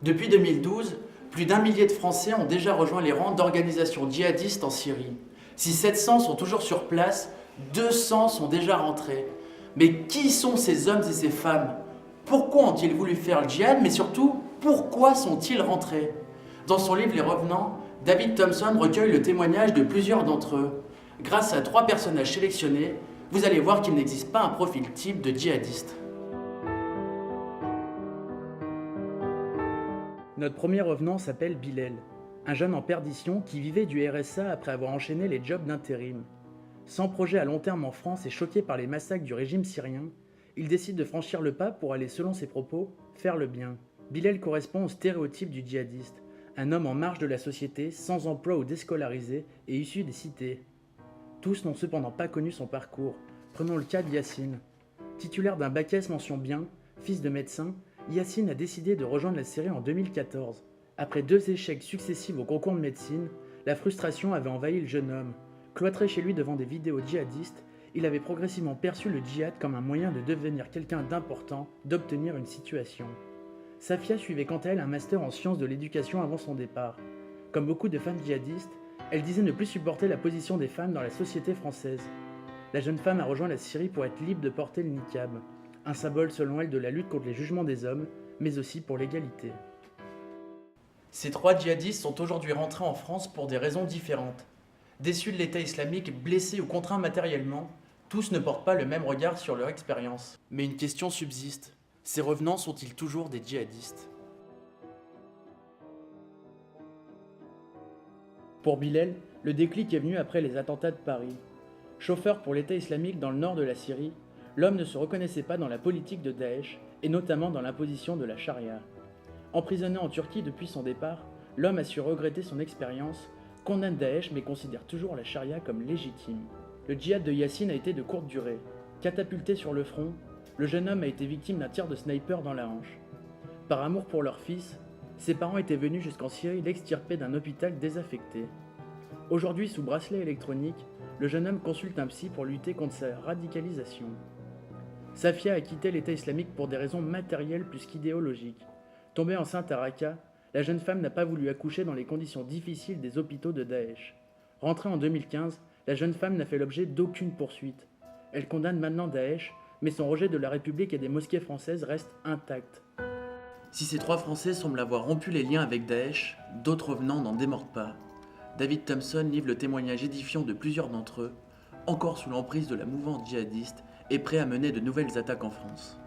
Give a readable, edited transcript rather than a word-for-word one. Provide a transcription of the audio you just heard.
Depuis 2012, plus d'1 millier de Français ont déjà rejoint les rangs d'organisations djihadistes en Syrie. Si 700 sont toujours sur place, 200 sont déjà rentrés. Mais qui sont ces hommes et ces femmes? Pourquoi ont-ils voulu faire le djihad? Mais surtout, pourquoi sont-ils rentrés? Dans son livre Les Revenants, David Thompson recueille le témoignage de plusieurs d'entre eux. Grâce à 3 personnages sélectionnés, vous allez voir qu'il n'existe pas un profil type de djihadiste. Notre premier revenant s'appelle Bilal, un jeune en perdition qui vivait du RSA après avoir enchaîné les jobs d'intérim. Sans projet à long terme en France et choqué par les massacres du régime syrien, il décide de franchir le pas pour aller, selon ses propos, faire le bien. Bilal correspond au stéréotype du djihadiste, un homme en marge de la société, sans emploi ou déscolarisé et issu des cités. Tous n'ont cependant pas connu son parcours. Prenons le cas de Yassine. Titulaire d'un bac S mention bien, fils de médecin, Yassine a décidé de rejoindre la Syrie en 2014. Après 2 échecs successifs au concours de médecine, la frustration avait envahi le jeune homme. Cloîtré chez lui devant des vidéos djihadistes, il avait progressivement perçu le djihad comme un moyen de devenir quelqu'un d'important, d'obtenir une situation. Safia suivait quant à elle un master en sciences de l'éducation avant son départ. Comme beaucoup de femmes djihadistes, elle disait ne plus supporter la position des femmes dans la société française. La jeune femme a rejoint la Syrie pour être libre de porter le niqab, un symbole selon elle de la lutte contre les jugements des hommes, mais aussi pour l'égalité. Ces 3 djihadistes sont aujourd'hui rentrés en France pour des raisons différentes. Déçus de l'État islamique, blessés ou contraints matériellement, tous ne portent pas le même regard sur leur expérience. Mais une question subsiste. Ces revenants sont-ils toujours des djihadistes? Pour Bilal, le déclic est venu après les attentats de Paris. Chauffeur pour l'État islamique dans le nord de la Syrie, l'homme ne se reconnaissait pas dans la politique de Daesh, et notamment dans l'imposition de la charia. Emprisonné en Turquie depuis son départ, l'homme a su regretter son expérience, condamne Daesh mais considère toujours la charia comme légitime. Le djihad de Yassine a été de courte durée. Catapulté sur le front, le jeune homme a été victime d'un tir de sniper dans la hanche. Par amour pour leur fils, ses parents étaient venus jusqu'en Syrie l'extirper d'un hôpital désaffecté. Aujourd'hui, sous bracelet électronique, le jeune homme consulte un psy pour lutter contre sa radicalisation. Safia a quitté l'État islamique pour des raisons matérielles plus qu'idéologiques. Tombée enceinte à Raqqa, la jeune femme n'a pas voulu accoucher dans les conditions difficiles des hôpitaux de Daesh. Rentrée en 2015, la jeune femme n'a fait l'objet d'aucune poursuite. Elle condamne maintenant Daesh, mais son rejet de la République et des mosquées françaises reste intact. Si ces 3 Français semblent avoir rompu les liens avec Daesh, d'autres revenants n'en démordent pas. David Thompson livre le témoignage édifiant de plusieurs d'entre eux, encore sous l'emprise de la mouvance djihadiste et prêts à mener de nouvelles attaques en France.